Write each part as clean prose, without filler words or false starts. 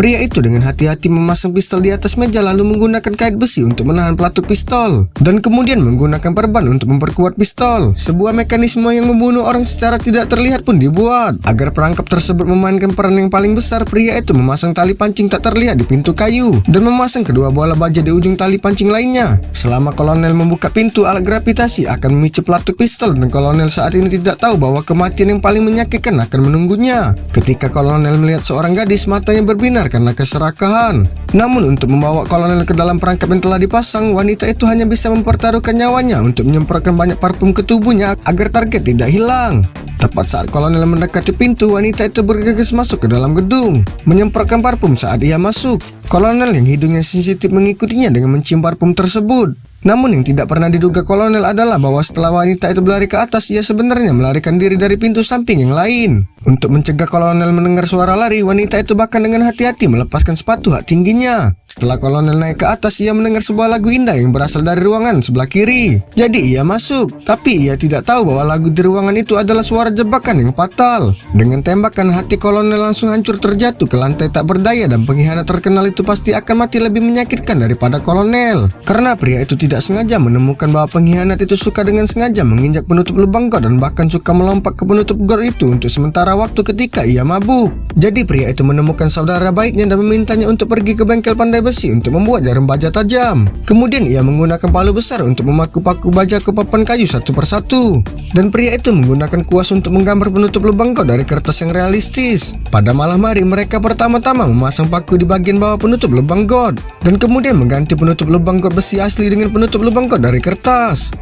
Pria itu dengan hati-hati memasang pistol di atas meja lalu menggunakan kait besi untuk menahan pelatuk pistol dan kemudian menggunakan perban untuk memperkuat pistol. Sebuah mekanisme yang membunuh orang secara tidak terlihat pun dibuat. Agar perangkap tersebut memainkan peran yang paling besar, pria itu memasang tali pancing tak terlihat di pintu kayu dan memasang kedua bola baja di ujung tali pancing lainnya. Selama kolonel membuka pintu, alat gravitasi akan memicu pelatuk pistol dan kolonel saat ini tidak tahu bahwa kematian yang paling menyakitkan akan menunggunya. Ketika kolonel melihat seorang gadis, matanya berbinar karena keserakahan. Namun untuk membawa kolonel ke dalam perangkap yang telah dipasang, wanita itu hanya bisa mempertaruhkan nyawanya untuk menyemprotkan banyak parfum ke tubuhnya agar target tidak hilang. Tepat saat kolonel mendekati pintu, wanita itu bergegas masuk ke dalam gedung, menyemprotkan parfum saat ia masuk. Kolonel yang hidungnya sensitif mengikutinya dengan mencium parfum tersebut. Namun yang tidak pernah diduga kolonel adalah bahwa setelah wanita itu berlari ke atas, ia sebenarnya melarikan diri dari pintu samping yang lain. Untuk mencegah kolonel mendengar suara lari, wanita itu bahkan dengan hati-hati melepaskan sepatu hak tingginya. Setelah kolonel naik ke atas, ia mendengar sebuah lagu indah yang berasal dari ruangan sebelah kiri. Jadi ia masuk, tapi ia tidak tahu bahwa lagu di ruangan itu adalah suara jebakan yang fatal. Dengan tembakan, hati kolonel langsung hancur terjatuh ke lantai tak berdaya dan pengkhianat terkenal itu pasti akan mati lebih menyakitkan daripada kolonel. Karena pria itu tidak sengaja menemukan bahwa pengkhianat itu suka dengan sengaja menginjak penutup lubang got dan bahkan suka melompat ke penutup got itu untuk sementara waktu ketika ia mabuk. Jadi pria itu menemukan saudara baiknya dan memintanya untuk pergi ke bengkel pandai besi untuk membuat jarum baja tajam. Kemudian ia menggunakan palu besar untuk memaku-paku baja ke papan kayu satu persatu. Dan pria itu menggunakan kuas untuk menggambar penutup lubang got dari kertas yang realistis. Pada malam hari, mereka pertama-tama memasang paku di bagian bawah penutup lubang got dan kemudian mengganti penutup lubang got besi asli dengan penutup lubang got dari kertas.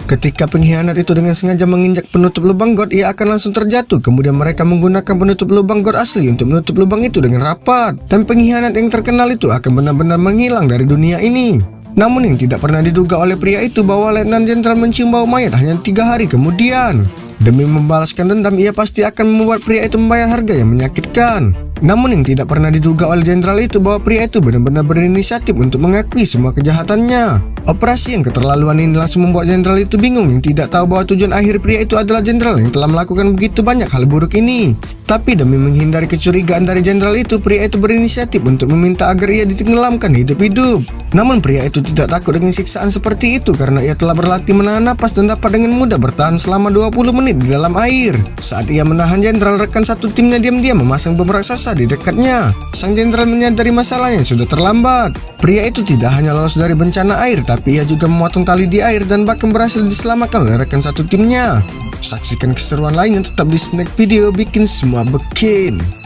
Ketika pengkhianat itu dengan sengaja menginjak penutup lubang got, ia akan langsung terjatuh. Kemudian mereka menggunakan penutup lubang got asli untuk menutup lubang itu dengan rapat. Dan pengkhianat yang terkenal itu akan benar-benar menghilang dari dunia ini. Namun yang tidak pernah diduga oleh pria itu bahwa Letnan Jenderal mencium bau mayat hanya 3 hari kemudian. Demi membalaskan dendam, ia pasti akan membuat pria itu membayar harga yang menyakitkan. Namun yang tidak pernah diduga oleh jenderal itu bahwa pria itu benar-benar berinisiatif untuk mengakui semua kejahatannya. Operasi yang keterlaluan ini langsung membuat jenderal itu bingung, yang tidak tahu bahwa tujuan akhir pria itu adalah jenderal yang telah melakukan begitu banyak hal buruk ini. Tapi demi menghindari kecurigaan dari jenderal itu, pria itu berinisiatif untuk meminta agar ia ditenggelamkan hidup-hidup. Namun pria itu tidak takut dengan siksaan seperti itu karena ia telah berlatih menahan napas dan dapat dengan mudah bertahan selama 20 menit di dalam air. Saat ia menahan jenderal, rekan satu timnya diam-diam memasang bom raksasa di dekatnya. Sang jenderal menyadari masalahnya sudah terlambat. Pria itu tidak hanya lolos dari bencana air, tapi ia juga memotong tali di air dan bahkan berhasil diselamatkan oleh rekan satu timnya. Saksikan keseruan lainnya tetap di Snack Video Bikin Semua Bikin.